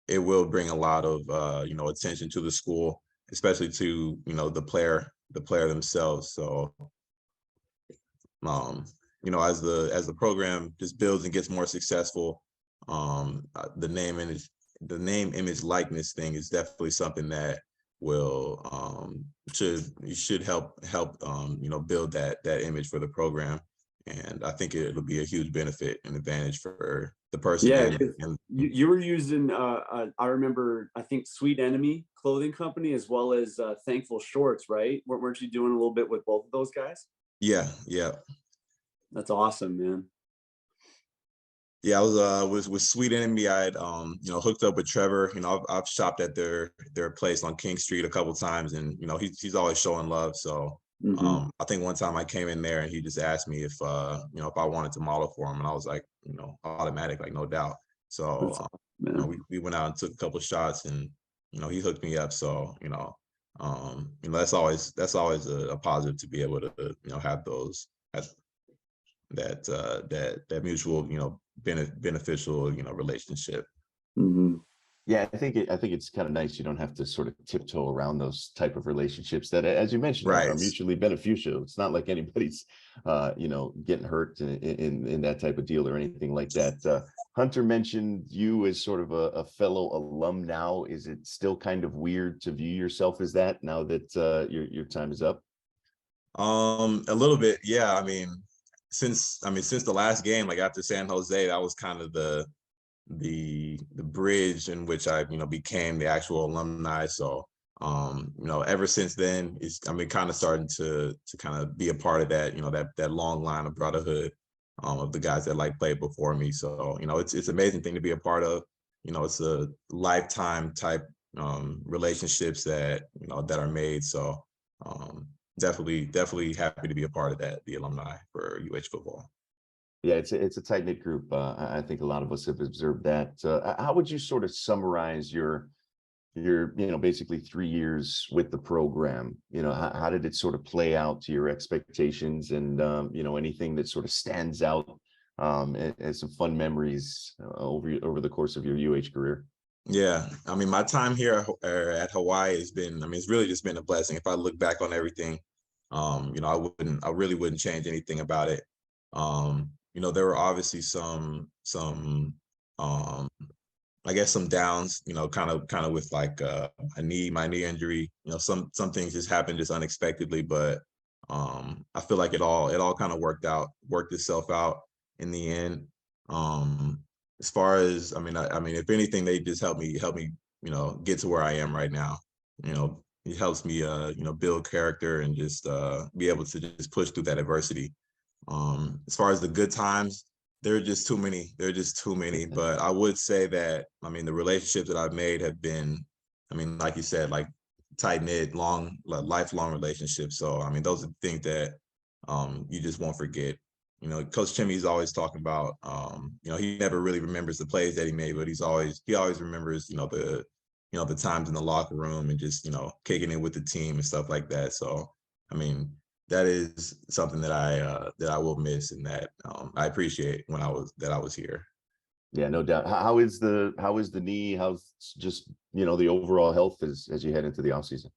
it will bring a lot of, attention to the school, especially to, the player themselves. So, as the program just builds and gets more successful, the name, image, likeness thing is definitely something that will should help build that image for the program. And I think it'll be a huge benefit and advantage for the person. Yeah, you were using I remember, I think Sweet Enemy clothing company as well as Thankful Shorts, right? Weren't you doing a little bit with both of those guys? Yeah. That's awesome, man. Yeah, I was with Sweet Enemy. I had hooked up with Trevor. I've shopped at their place on King Street a couple times, and he's always showing love. So mm-hmm. I think one time I came in there and he just asked me if if I wanted to model for him, and I was like, automatic, like no doubt. So we went out and took a couple shots, and he hooked me up. So that's always a positive to be able to have those that mutual beneficial relationship. Mm-hmm. Yeah, I think it's kind of nice. You don't have to sort of tiptoe around those type of relationships that, as you mentioned, right, are mutually beneficial. It's not like anybody's getting hurt in that type of deal or anything like that. Hunter mentioned you as sort of a fellow alum now. Is it still kind of weird to view yourself as that now that your time is up? A little bit, yeah. Since the last game, like after San Jose, that was kind of the bridge in which I became the actual alumni. So Ever since then, kind of starting to kind of be a part of that, that long line of brotherhood of the guys that like played before me. So, it's amazing thing to be a part of. It's a lifetime type relationships that, that are made. So definitely happy to be a part of that, the alumni for UH football. Yeah, it's a tight knit group. I think a lot of us have observed that. How would you sort of summarize your basically 3 years with the program? How did it sort of play out to your expectations, and anything that sort of stands out as some fun memories over the course of your UH career? Yeah, I mean, my time here at Hawaii has been, it's really just been a blessing. If I look back on everything, I really wouldn't change anything about it. There were obviously some I guess some downs, kind of with like my knee injury. Some things just happened just unexpectedly, but I feel like it all kind of worked itself out in the end. As far as I mean, if anything, they just helped me, get to where I am right now. It helps me build character and just be able to just push through that adversity. As far as the good times, there are just too many. There are just too many. But I would say that, the relationships that I've made have been, like you said, like tight knit, lifelong relationships. So, those are things that you just won't forget. Coach Chimmy's always talking about, he never really remembers the plays that he made, but he always remembers, the times in the locker room and just, kicking it with the team and stuff like that. So, that is something that I will miss, and that I appreciate when I was here. Yeah, no doubt. How is the knee? How's just the overall health as you head into the offseason?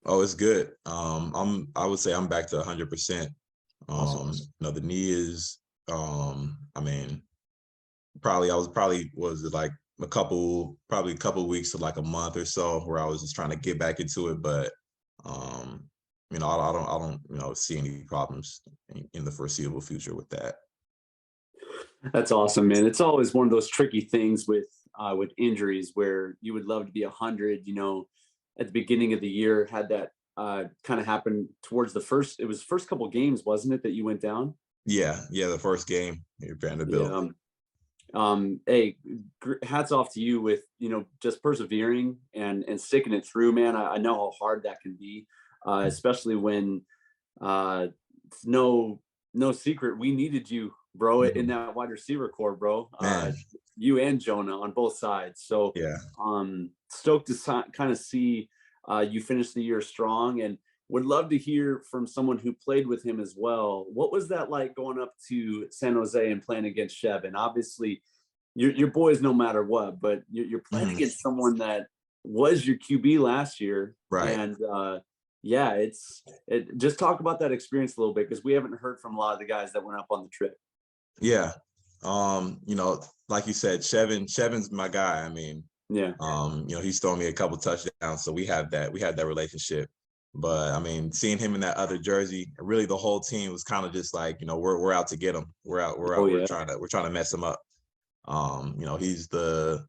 Oh, it's good. I would say I'm back to 100%. Awesome. The knee is probably was it like a couple weeks to like a month or so where I was just trying to get back into it, but I don't see any problems in the foreseeable future with that. That's awesome, man. It's always one of those tricky things with injuries where you would love to be 100. At the beginning of the year, had that kind of happen towards it was first couple games, wasn't it, that you went down? Yeah, the first game here at Vanderbilt. Hey, hats off to you with just persevering and sticking it through, man. I know how hard that can be, especially when it's no secret we needed you, bro, in that wide receiver core, bro. You and Jonah on both sides. So yeah, stoked to kind of see you finish the year strong, and would love to hear from someone who played with him as well. What was that like going up to San Jose and playing against Chevin? Obviously, your boys no matter what, but you're playing against someone that was your QB last year, right? And just talk about that experience a little bit, because we haven't heard from a lot of the guys that went up on the trip. Yeah, like you said, Chevin's my guy. He's thrown me a couple touchdowns, so we have that relationship. But seeing him in that other jersey, really the whole team was kind of just like, we're out to get him. We're trying to mess him up. He's the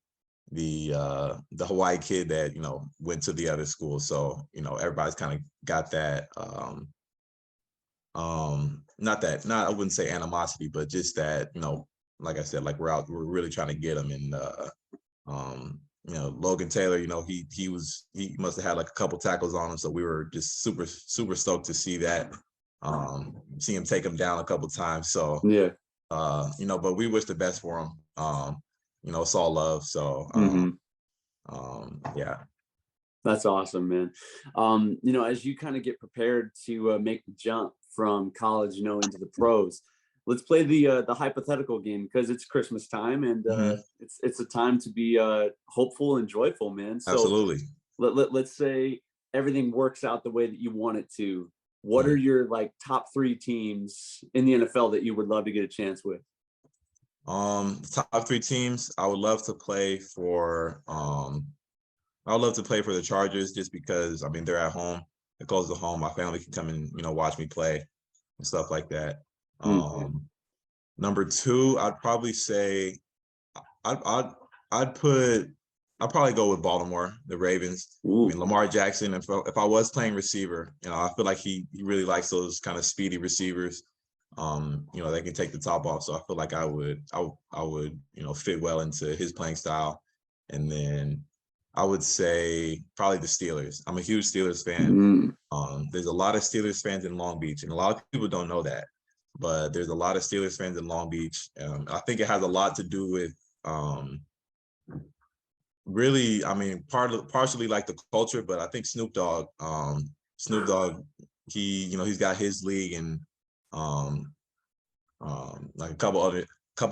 Hawaii kid that went to the other school, so everybody's kind of got that. I wouldn't say animosity, but just that, like I said, like we're really trying to get him. And Logan Taylor, he must have had like a couple tackles on him, so we were just super stoked to see that, see him take him down a couple times. So yeah, but we wish the best for him. It's all love. So yeah. That's awesome, man. As you kind of get prepared to make the jump from college, into the pros, let's play the hypothetical game, because it's Christmas time, and it's a time to be hopeful and joyful, man. So absolutely. Let's say everything works out the way that you want it to. What are your top 3 teams in the NFL that you would love to get a chance with? Top 3 teams, I would love to play for. I would love to play for the Chargers, just because they're at home. They're close to home. My family can come and watch me play and stuff like that. Number 2, I'd probably say I'd put I'll probably go with Baltimore, the Ravens. Ooh. I mean, Lamar Jackson, if I was playing receiver, I feel like he really likes those kind of speedy receivers. They can take the top off. So I feel like I would, fit well into his playing style. And then I would say probably the Steelers. I'm a huge Steelers fan. There's a lot of Steelers fans in Long Beach, and a lot of people don't know that. But there's a lot of Steelers fans in Long Beach. I think it has a lot to do with really, I mean, partially like the culture, but I think Snoop Dogg, he's got his league and like a couple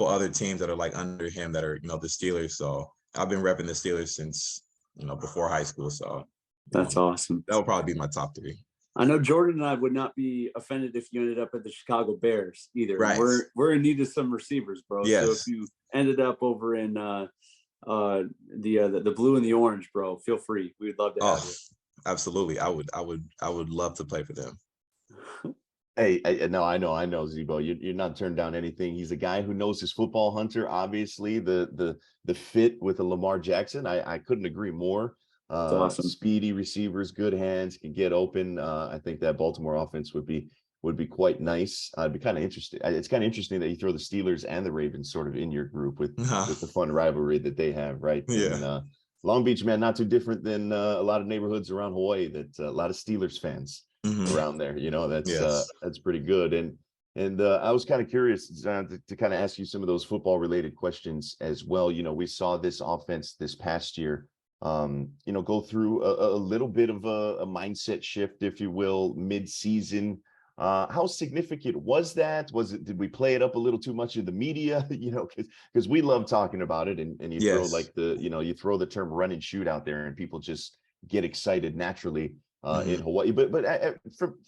other teams that are like under him that are, the Steelers. So I've been repping the Steelers since, before high school. So That's awesome. That would probably be my top 3. I know Jordan and I would not be offended if you ended up at the Chicago Bears either. Right. We're in need of some receivers, bro. Yes. So if you ended up over in the blue and the orange, bro, feel free. We'd love to have you. Absolutely. I would love to play for them. Hey, no, I know, Zebo. You're not turned down anything. He's a guy who knows his football hunter. Obviously, the fit with the Lamar Jackson, I couldn't agree more. Awesome. Speedy receivers, good hands, can get open. I think that Baltimore offense would be quite nice. I'd be kind of interested. It's kind of interesting that you throw the Steelers and the Ravens sort of in your group with the fun rivalry that they have, right? Yeah. And, Long Beach, man, not too different than a lot of neighborhoods around Hawaii. That a lot of Steelers fans around there. That's pretty good. And I was kind of curious to kind of ask you some of those football related questions as well. We saw this offense this past year, go through a little bit of a mindset shift, if you will, mid-season. How significant was that? Did we play it up a little too much in the media? Because we love talking about it, and you throw like you throw the term run and shoot out there, and people just get excited naturally in Hawaii. But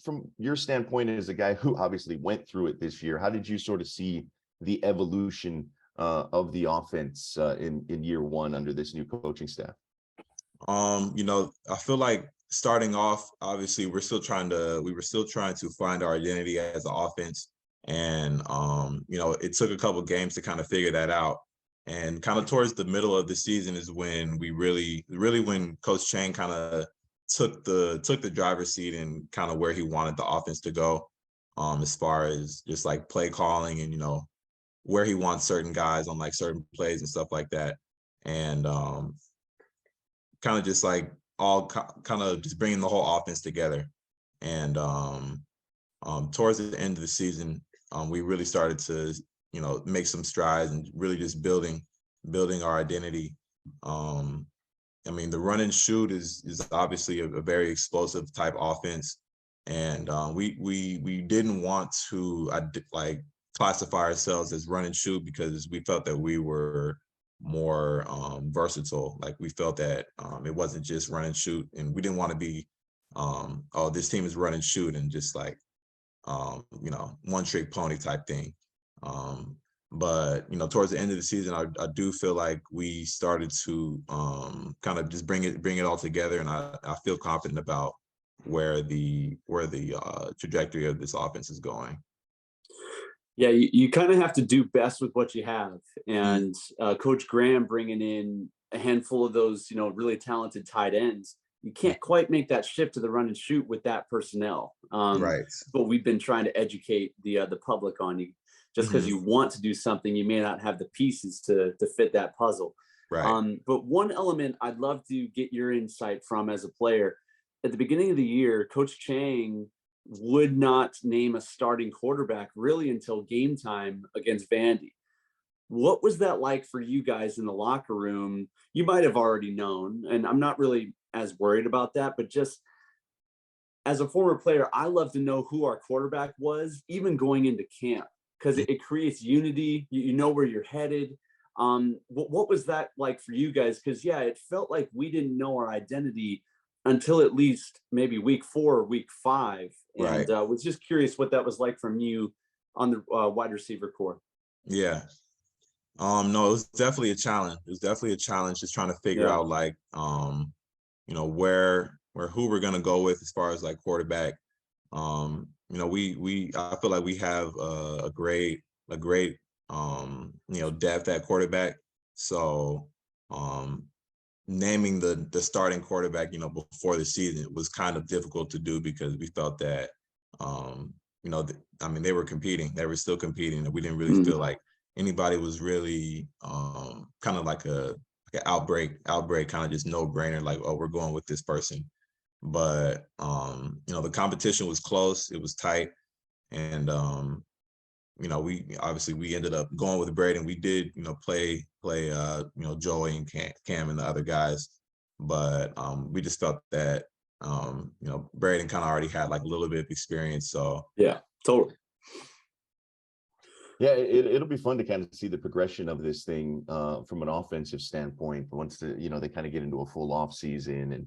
from your standpoint as a guy who obviously went through it this year, how did you sort of see the evolution of the offense in year one under this new coaching staff? I feel like starting off, obviously, we were still trying to find our identity as an offense. And, it took a couple of games to kind of figure that out. And kind of towards the middle of the season is when we really when Coach Chang kind of took the driver's seat and kind of where he wanted the offense to go, as far as just like play calling and, where he wants certain guys on like certain plays and stuff like that. And kind of just like all kind of just bringing the whole offense together. And towards the end of the season, we really started to, make some strides and really just building our identity. The run and shoot is obviously a very explosive type offense. And we didn't want to classify ourselves as run and shoot because we felt that we were more versatile. Like we felt that it wasn't just run and shoot, and we didn't want to be this team is run and shoot and just like one trick pony type thing. But towards the end of the season, I do feel like we started to kind of just bring it all together, and I feel confident about where the trajectory of this offense is going. Yeah, you kind of have to do best with what you have. And Coach Graham bringing in a handful of those, really talented tight ends, you can't quite make that shift to the run and shoot with that personnel. Right. But we've been trying to educate the public on you. Just because you want to do something, you may not have the pieces to fit that puzzle. Right. But one element I'd love to get your insight from as a player. At the beginning of the year, Coach Chang would not name a starting quarterback really until game time against Vandy. What was that like for you guys in the locker room? You might have already known, and I'm not really as worried about that, but just as a former player, I love to know who our quarterback was, even going into camp, because it creates unity. You know where you're headed. What was that like for you guys? Because, it felt like we didn't know our identity until at least maybe week 4 or week 5. And Right. Was just curious what that was like from you on the wide receiver core. Yeah. No, it was definitely a challenge. It was definitely a challenge just trying to figure out who we're gonna go with as far as like quarterback. I feel like we have a great depth at quarterback. So naming the starting quarterback, before the season was kind of difficult to do because we felt that, they were competing. They were still competing, and we didn't really feel like anybody was really kind of like an outbreak kind of just no brainer, like, oh, we're going with this person. But the competition was close, it was tight, and we ended up going with Braden. We did, play Joey and Cam and the other guys, but we just felt that Braden kind of already had like a little bit of experience. So yeah, totally. Yeah, it'll be fun to kind of see the progression of this thing from an offensive standpoint. Once they kind of get into a full off season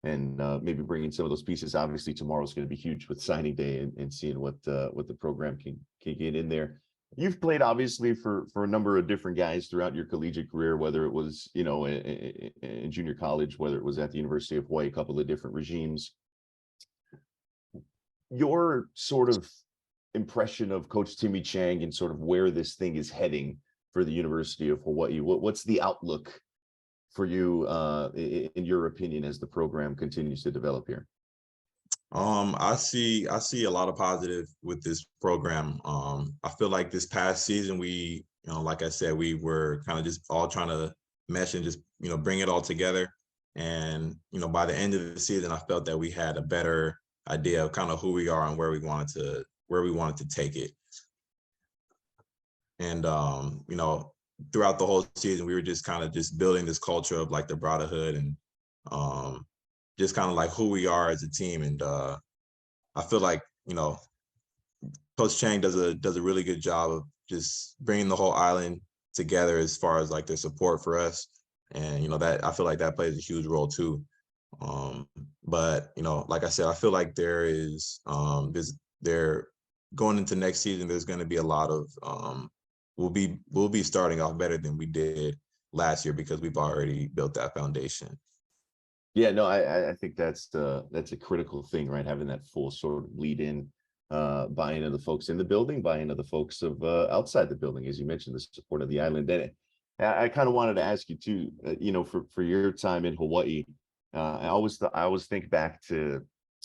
and maybe bringing some of those pieces. Obviously, tomorrow's going to be huge with signing day and seeing what the program can get in there. You've played obviously for a number of different guys throughout your collegiate career, whether it was in junior college, whether it was at the University of Hawaii, a couple of different regimes. Your sort of impression of Coach Timmy Chang and sort of where this thing is heading for the University of Hawaii. What's the outlook for you, in your opinion, as the program continues to develop here? I see a lot of positive with this program. I feel like this past season, we, like I said, we were kind of just all trying to mesh and just, bring it all together. And, by the end of the season, I felt that we had a better idea of kind of who we are and where we wanted to take it. And, throughout the whole season, we were just kind of just building this culture of like the brotherhood and just kind of like who we are as a team. And I feel like, Coach Chang does a really good job of just bringing the whole island together as far as like their support for us. And, that I feel like that plays a huge role too. But, like I said, I feel like there is they're going into next season, there's going to be a lot of we'll be starting off better than we did last year because we've already built that foundation. Yeah, no, I think that's a critical thing, right? Having that full sort of lead in, buy-in of the folks in the building, buy-in of the folks of outside the building, as you mentioned, the support of the island. And I kind of wanted to ask you too, for your time in Hawaii, I always think back to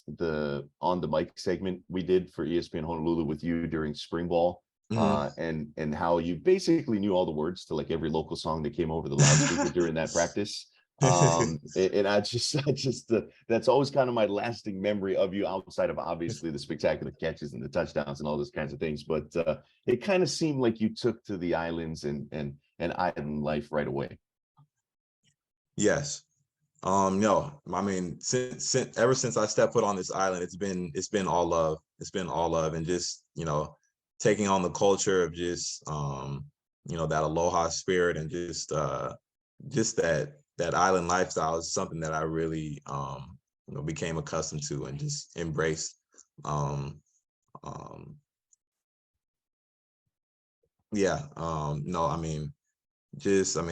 the On the Mic segment we did for ESPN Honolulu with you during spring ball. And how you basically knew all the words to like every local song that came over the loudspeaker during that practice. And I just that's always kind of my lasting memory of you, outside of obviously the spectacular catches and the touchdowns and all those kinds of things. But it kind of seemed like you took to the islands and island life right away. Yes. No, I mean, ever since I stepped foot on this island, it's been all love. It's been all love, and just, taking on the culture of just, that aloha spirit and just that island lifestyle is something that I really, became accustomed to and just embraced. No, I mean,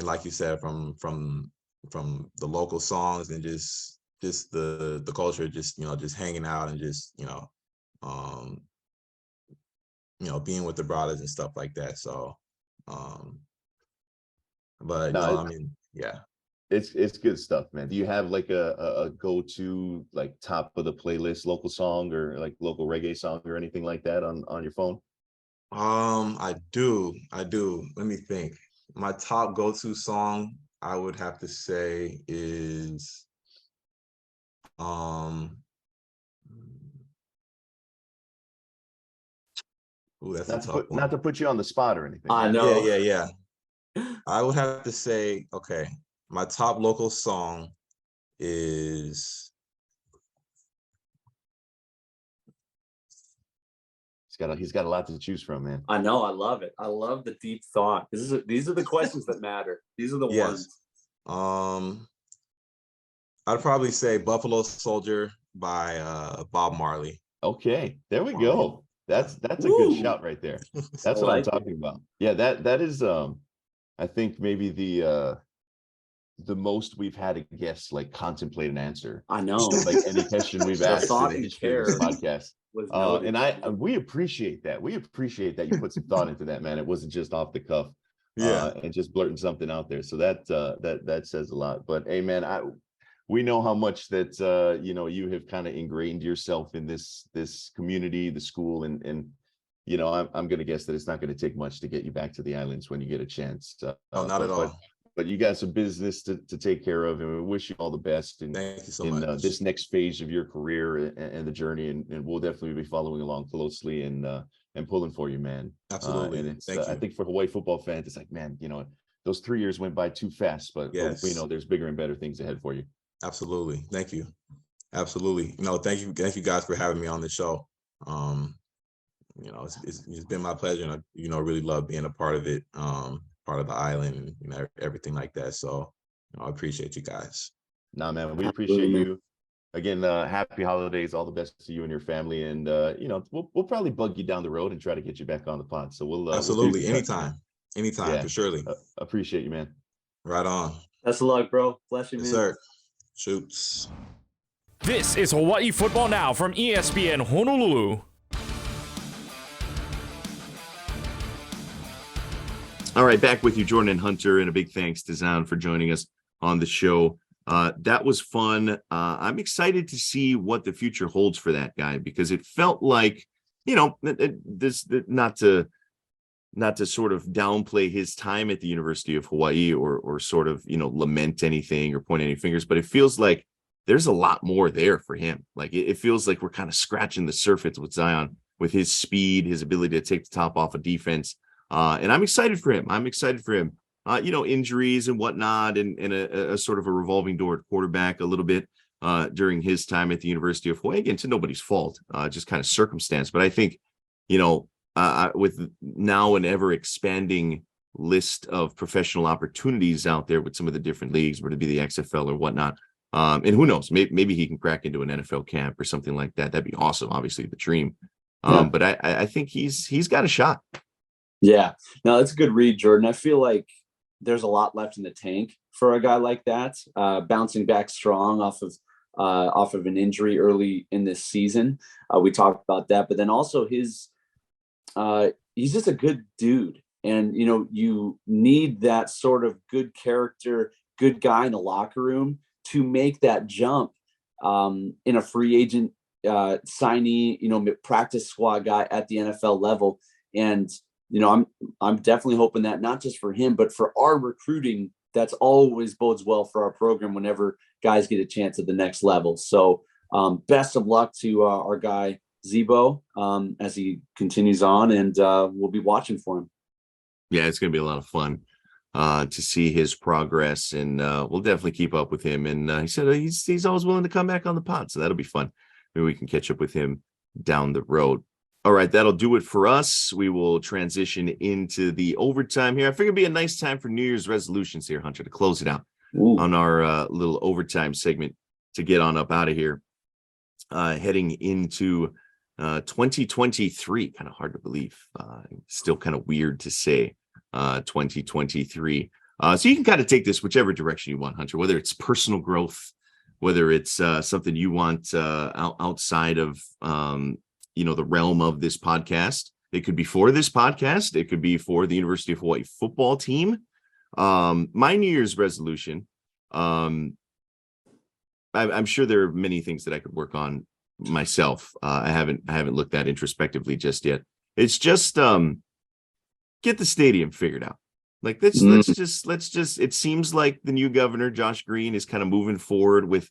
like you said, from the local songs and just the culture, just hanging out and just, being with the brothers and stuff like that. So, but No, I mean, yeah. It's good stuff, man. Do you have like a go-to like top of the playlist local song or like local reggae song or anything like that on your phone? I do. Let me think. My top go-to song, I would have to say, is ooh, that's a tough one. Not to put you on the spot or anything. I know. Yeah. I would have to say, okay, my top local song is he's got a lot to choose from, man. I know. I love it. I love the deep thought. These are the questions that matter. These are the ones. I'd probably say Buffalo Soldier by Bob Marley. Okay, there we go. That's a good shout right there. That's what I'm talking about. Yeah, that is I think maybe the most we've had a guest like contemplate an answer. I know. Like any question we've asked in the history of this podcast. And we appreciate that. We appreciate that you put some thought into that, man. It wasn't just off the cuff. Yeah. and just blurting something out there. So that says a lot. But hey, man, we know how much that you have kind of ingrained yourself in this community, the school, and I'm going to guess that it's not going to take much to get you back to the islands when you get a chance. Oh, not at all. But you got some business to take care of, and we wish you all the best Thank you so in much. this next phase of your career and the journey. And we'll definitely be following along closely and pulling for you, man. Absolutely. And it's Thank you. I think for Hawaii football fans, it's like, man, those 3 years went by too fast, but Yes. we know there's bigger and better things ahead for you. Absolutely. Thank you. Absolutely. Thank you guys for having me on the show. It's been my pleasure, and I really love being a part of it, part of the island, and everything like that. So I appreciate you guys. Nah, man, we appreciate you. Again, happy holidays, all the best to you and your family, and we'll probably bug you down the road and try to get you back on the pod. So we'll absolutely keep in touch, anytime, yeah, for surely. Appreciate you, man. Right on. Best of luck, bro. Bless you, Yes, man. sir. Shoots. This is Hawaii Football Now from ESPN Honolulu. All right, back with you, Jordan and Hunter, and a big thanks to Zan for joining us on the show. That was fun. I'm excited to see what the future holds for that guy, because it felt like, not to sort of downplay his time at the University of Hawaii or sort of, lament anything or point any fingers, but it feels like there's a lot more there for him. Like it feels like we're kind of scratching the surface with Zion, with his speed, his ability to take the top off of defense. And I'm excited for him. Injuries and whatnot, and a sort of a revolving door at quarterback a little bit during his time at the University of Hawaii. Again, to nobody's fault, just kind of circumstance. But I think, with now an ever expanding list of professional opportunities out there with some of the different leagues, whether it be the XFL or whatnot, and who knows, maybe he can crack into an NFL camp or something like that. That'd be awesome. Obviously, the dream. But I think he's got a shot. Yeah, no, that's a good read, Jordan. I feel like there's a lot left in the tank for a guy like that, bouncing back strong off of an injury early in this season. We talked about that, but then also he's just a good dude, and you need that sort of good character, good guy in the locker room to make that jump in a free agent signee, practice squad guy at the NFL level. And I'm definitely hoping that not just for him, but for our recruiting, that's always bodes well for our program whenever guys get a chance at the next level. So best of luck to our guy Zebo as he continues on, and we'll be watching for him. Yeah, it's going to be a lot of fun to see his progress, and we'll definitely keep up with him. And he said he's always willing to come back on the pod, so that'll be fun. Maybe we can catch up with him down the road. All right, that'll do it for us. We will transition into the overtime here. I figure it'd be a nice time for New Year's resolutions here, Hunter, to close it out on our little overtime segment to get on up out of here. Heading into 2023, kind of hard to believe. Still kind of weird to say 2023. So you can kind of take this whichever direction you want, Hunter, whether it's personal growth, whether it's something you want outside of the realm of this podcast. It could be for this podcast. It could be for the University of Hawaii football team. My New Year's resolution, I'm sure there are many things that I could work on myself. I haven't looked that introspectively just yet. It's just get the stadium figured out. Like let's just it seems like the new governor, Josh Green, is kind of moving forward with,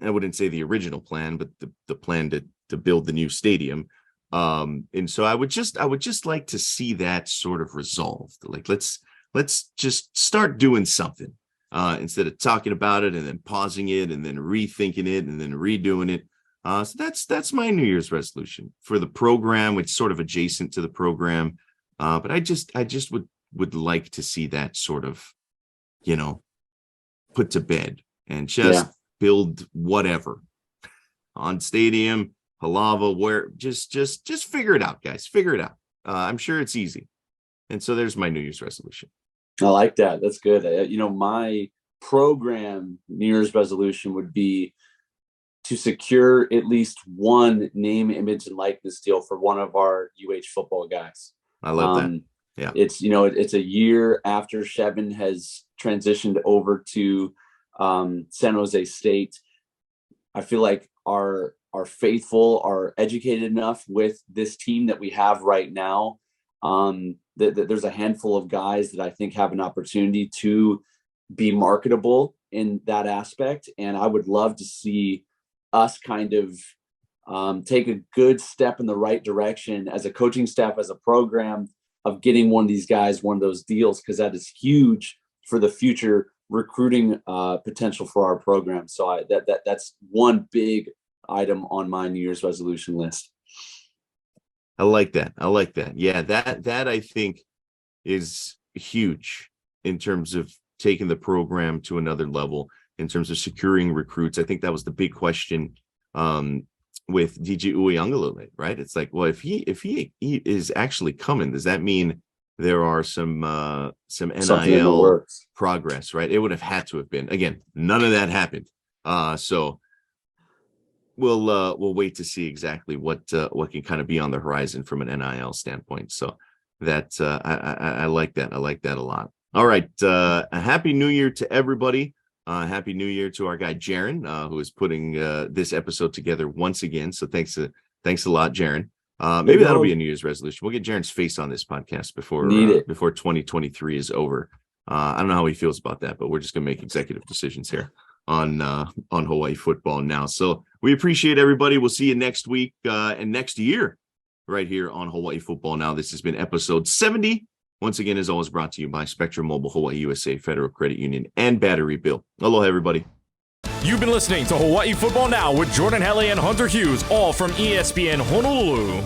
I wouldn't say the original plan, but the plan to build the new stadium. And so I would just like to see that sort of resolved. Like let's just start doing something instead of talking about it and then pausing it and then rethinking it and then redoing it. So that's my New Year's resolution for the program, which is sort of adjacent to the program. But I just would like to see that sort of, put to bed and just build whatever on stadium, Halava, where just figure it out, guys. Figure it out. I'm sure it's easy. And so there's my New Year's resolution. I like that. That's good. My program New Year's resolution would be to secure at least one name, image, and likeness deal for one of our UH football guys. I love that. Yeah. It's, you know, it's a year after Shevin has transitioned over to San Jose State. I feel like our faithful are educated enough with this team that we have right now. That there's a handful of guys that I think have an opportunity to be marketable in that aspect. And I would love to see us kind of take a good step in the right direction as a coaching staff, as a program, of getting one of these guys one of those deals, because that is huge for the future recruiting potential for our program. So that's one big item on my New Year's resolution list. I like that. Yeah, that I think is huge in terms of taking the program to another level, in terms of securing recruits. I think that was the big question with DJ Uyunglele, right? It's like, well, if he is actually coming, does that mean there are some NIL progress, right? It would have had to have been. Again, none of that happened. So we'll wait to see exactly what can kind of be on the horizon from an NIL standpoint. So that I like that. I like that a lot. All right. A happy New Year to everybody. Happy New Year to our guy Jaron, who is putting this episode together once again. So thanks a lot, Jaron. Maybe that'll be a New Year's resolution. We'll get Jaron's face on this podcast before 2023 is over. I don't know how he feels about that, but we're just gonna make executive decisions here on Hawaii football now. So we appreciate everybody. We'll see you next week and next year right here on Hawaii Football Now. This has been episode 70. Once again, as always, brought to you by Spectrum Mobile, Hawaii USA, Federal Credit Union, and Battery Bill. Aloha, everybody. You've been listening to Hawaii Football Now with Jordan Helle and Hunter Hughes, all from ESPN Honolulu.